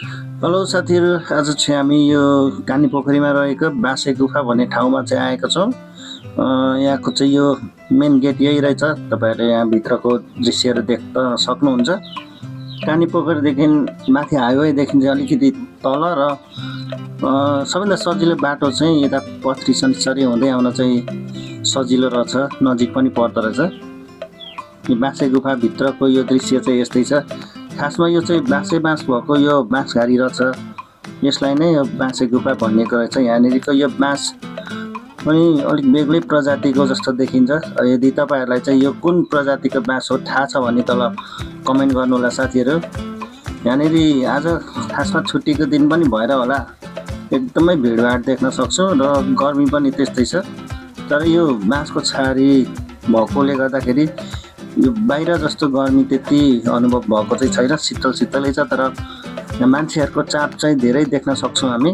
Hello साथीहरू, आज चाहिँ हामी यो कानी पोखरीमा रहेको बाँसे गुफा भन्ने ठाउँमा चाहिँ आएका छौँ। यहाँको चाहिँ यो मेन गेट यही रहेछ। तपाईँहरूले यहाँ भित्रको दृश्यहरू देख्न सक्नुहुन्छ। कानी पोखरीदेखि माथि हाइवेदेखि चाहिँ अलिकति तल र सबैभन्दा सजिलो बाटो चाहिँ यता पथरी सन्चरी हुँदै आउन चाहिँ सजिलो रहेछ, नजिक पनि पर्दो रहेछ। यो बाँसे गुफाभित्रको यो दृश्य चाहिँ यस्तै छ। खासमा यो चाहिँ बाँस भएको यो बाँसघारी रहेछ। यसलाई नै यो बाँसे गुफा भनिएको रहेछ। यहाँनिरको यो बाँस पनि अलिक बेग्लै प्रजातिको जस्तो देखिन्छ। यदि तपाईँहरूलाई चाहिँ यो कुन प्रजातिको बाँस हो थाहा छ भने तल कमेन्ट गर्नुहोला साथीहरू। यहाँनिर आज खासमा छुट्टीको दिन पनि भएर होला एकदमै भिडभाड देख्न सक्छौँ र गर्मी पनि त्यस्तै छ। तर यो बाँसको छारी भएकोले गर्दाखेरि यो बाहिर जस्तो गर्मी त्यति अनुभव भएको चाहिँ छैन। शीतल शीतलै छ, तर मान्छेहरूको चाप चाहिँ धेरै देख्न सक्छौँ हामी,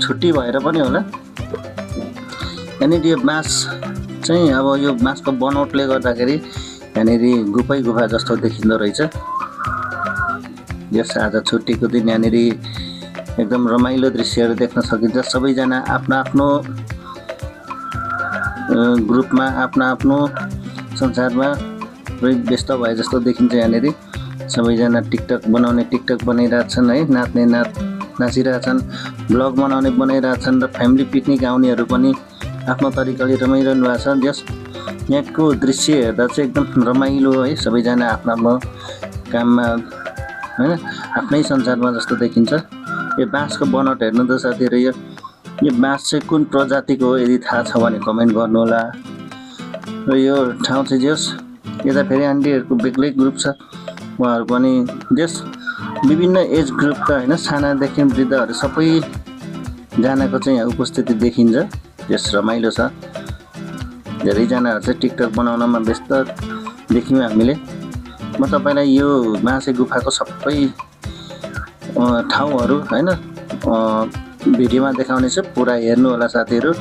छुट्टी भएर पनि होला। यहाँनिर यो बाँस चाहिँ अब यो बाँसको बनोटले गर्दाखेरि यहाँनिर गुफै गुफा जस्तो देखिँदो रहेछ। यस आज छुट्टीको दिन यहाँनिर एकदम रमाइलो दृश्यहरू देख्न सकिन्छ। सबैजना आफ्नो आफ्नो ग्रुपमा आफ्नो आफ्नो संसारमा व्यस्त भए जस्तो देखिन्छ। यहाँनिर सबैजना टिकटक बनाउने टिकटक बनाइरहेछन् है, नाच्ने नाचिरहेछन्, ब्लग बनाउने बनाइरहेछन् र फ्यामिली पिकनिक आउनेहरू पनि आफ्नो तरिकाले रमाइरहनु भएको छ। जस यहाँको दृश्य हेर्दा चाहिँ एकदम रमाइलो है, सबैजना आफ्नो आफ्नो काममा होइन आफ्नै संसारमा जस्तो देखिन्छ। यो बाँसको बनोट हेर्नु त साथीहरू, यो बाँस चाहिँ कुन प्रजातिको हो यदि थाहा छ भने कमेन्ट गर्नुहोला। र यो ठाउँ चाहिँ जस यता फेरि आन्टीहरूको बेग्लै ग्रुप छ, उहाँहरू पनि जस विभिन्न एज ग्रुपका होइन, सानादेखि वृद्धहरू सबैजनाको चाहिँ यहाँ उपस्थिति देखिन्छ। जस रमाइलो छ। धेरैजनाहरू चाहिँ टिकटक बनाउनमा व्यस्त देख्यौँ हामीले। म तपाईँलाई यो बाँसे गुफाको सबै ठाउँहरू होइन भिडियोमा देखाउने छु, पुरा हेर्नु होला साथीहरू।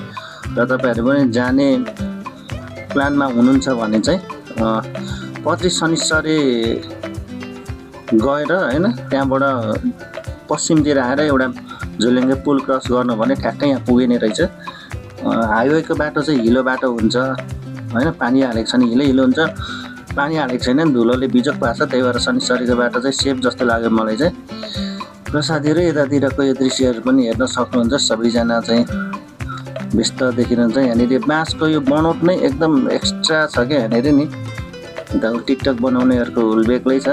र तपाईँहरू पनि जाने प्लानमा हुनुहुन्छ भने चाहिँ पथरी शनिश्चरी गएर होइन त्यहाँबाट पश्चिमतिर आएर एउटा झुलेङ्गे पुल क्रस गर्नु भने ठ्याक्कै यहाँ पुगिने रहेछ। हाइवेको बाटो चाहिँ हिलो बाटो हुन्छ होइन, पानी हालेको छ नि हिलो हिलो हुन्छ, पानी हालेको छैन धुलोले बिजोक भएको छ। त्यही भएर शनिश्चरीको बाटो चाहिँ सेफ जस्तो लाग्यो मलाई चाहिँ। र साथीहरू यतातिरको यो दृश्यहरू पनि हेर्न सक्नुहुन्छ। सबैजना चाहिँ व्यस्त देखिनुहुन्छ। यहाँनिर बाँसको यो बनोट नै एकदम एक्स्ट्रा छ क्या यहाँनिर नि। यता टिकटक बनाउनेहरूको हुल बेग्लै छ।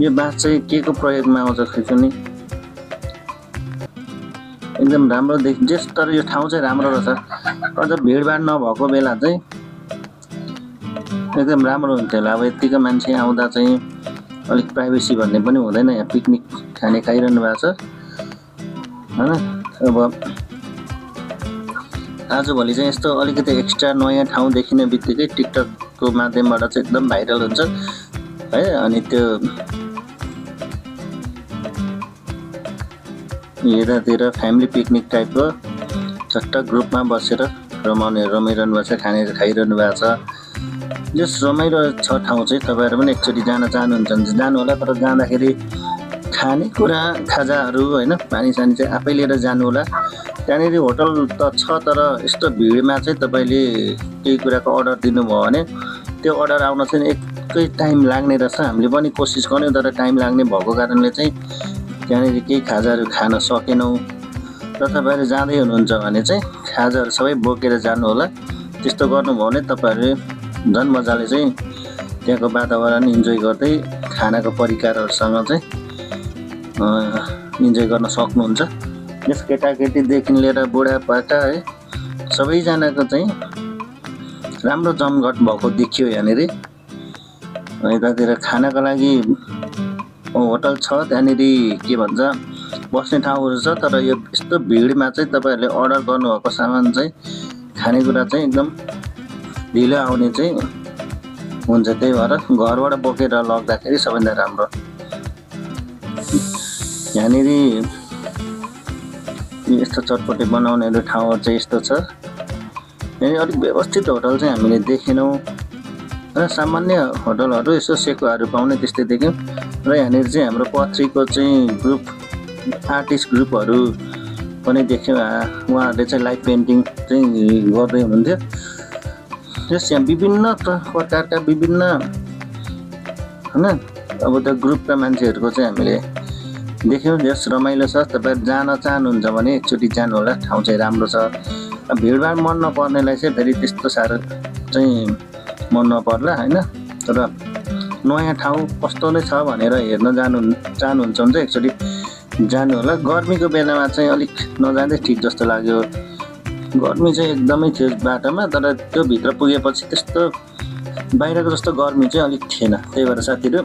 यो बाँस चाहिँ के को प्रयोगमा आउँछ खै नि, एकदम राम्रो देखिन्छ। तर यो ठाउँ चाहिँ राम्रो रहेछ। अझ भिडभाड नभएको बेला चाहिँ एकदम राम्रो हुन्थ्यो होला। अब यत्तिको मान्छे आउँदा चाहिँ अलिक प्राइभेसी भन्ने पनि हुँदैन। यहाँ पिकनिक खाने खाइरहनु भएको छ होइन। अब आजभोलि चाहिँ यस्तो अलिकति एक्स्ट्रा नयाँ ठाउँ देखिने बित्तिकै टिकटकको माध्यमबाट चाहिँ एकदम भाइरल हुन्छ है। अनि त्यो यतातिर फ्यामिली पिकनिक टाइपको चट्ट ग्रुपमा बसेर रमाइरहनु भएको छ, खाइरहनु भएको छ। जस रमाइलो छ ठाउँ चाहिँ। तपाईँहरू पनि एकचोटि जान चाहनुहुन्छ भने जानु होला। तर जाँदाखेरि खानेकुरा खाजाहरू होइन पानी सानी चाहिँ आफै लिएर जानु होला। त्यहाँनिर होटल त छ, तर यस्तो भिडमा चाहिँ तपाईँले केही कुराको अर्डर दिनुभयो भने त्यो अर्डर आउन चाहिँ एकै टाइम लाग्ने रहेछ। हामीले पनि कोसिस गऱ्यौँ, तर टाइम लाग्ने भएको कारणले चाहिँ त्यहाँनिर केही खाजाहरू खान सकेनौँ। र तपाईँहरू जाँदै हुनुहुन्छ भने चाहिँ खाजाहरू सबै बोकेर जानु होला। त्यस्तो गर्नुभयो भने तपाईँहरूले झन् मजाले चाहिँ त्यहाँको वातावरण इन्जोय गर्दै खानाको परिकारहरूसँग चाहिँ इन्जोय गर्न सक्नुहुन्छ। यस केटाकेटीदेखि लिएर बुढापाका है सबैजनाको चाहिँ राम्रो जमघट भएको देखियो यहाँनिर। यतातिर खानाको लागि होटल छ, त्यहाँनिर के भन्छ बस्ने ठाउँहरू छ। तर यो यस्तो भिडमा चाहिँ तपाईँहरूले अर्डर गर्नुभएको सामान चाहिँ खानेकुरा चाहिँ एकदम ढिलो आउने चाहिँ हुन्छ। त्यही भएर घरबाट बोकेर लग्दाखेरि सबैभन्दा राम्रो। यहाँनिर यस्तो चटपटे बनाउनेहरू ठाउँहरू चाहिँ यस्तो छ। यहाँनिर अलिक व्यवस्थित होटल चाहिँ हामीले देखेनौँ र सामान्य होटलहरू यसो सेकुवाहरू पाउने त्यस्तै देख्यौँ। र यहाँनिर चाहिँ हाम्रो पत्रीको चाहिँ ग्रुप आर्टिस्ट ग्रुपहरू पनि देख्यौँ। उहाँहरूले चाहिँ लाइभ पेन्टिङ चाहिँ गर्दै हुनुहुन्थ्यो। यस यहाँ विभिन्न प्रकारका विभिन्न होइन अब त्यो ग्रुपका मान्छेहरूको चाहिँ हामीले देख्यौँ। यस रमाइलो छ। तपाईँ जान चाहनुहुन्छ भने एकचोटि जानु होला, ठाउँ चाहिँ राम्रो छ। भिडभाड मन नपर्नेलाई चाहिँ फेरि त्यस्तो साह्रो चाहिँ मन नपर्ला होइन। तर नयाँ ठाउँ कस्तो नै छ भनेर हेर्न चाहनुहुन्छ भने चाहिँ एकचोटि जानु होला। गर्मीको बेलामा चाहिँ अलिक नजाँदै ठिक जस्तो लाग्यो। गर्मी चाहिँ एकदमै थियो बाटोमा, तर त्यो भित्र पुगेपछि त्यस्तो बाहिरको जस्तो गर्मी चाहिँ अलिक थिएन। त्यही भएर साथीहरू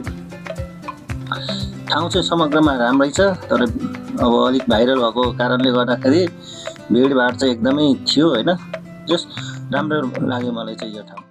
ठाउँ चाहिँ समग्रमा राम्रै छ, तर अब अलिक भाइरल भएको कारणले गर्दाखेरि भिडभाड चाहिँ एकदमै थियो होइन। जस राम्रो लाग्यो मलाई चाहिँ यो ठाउँ।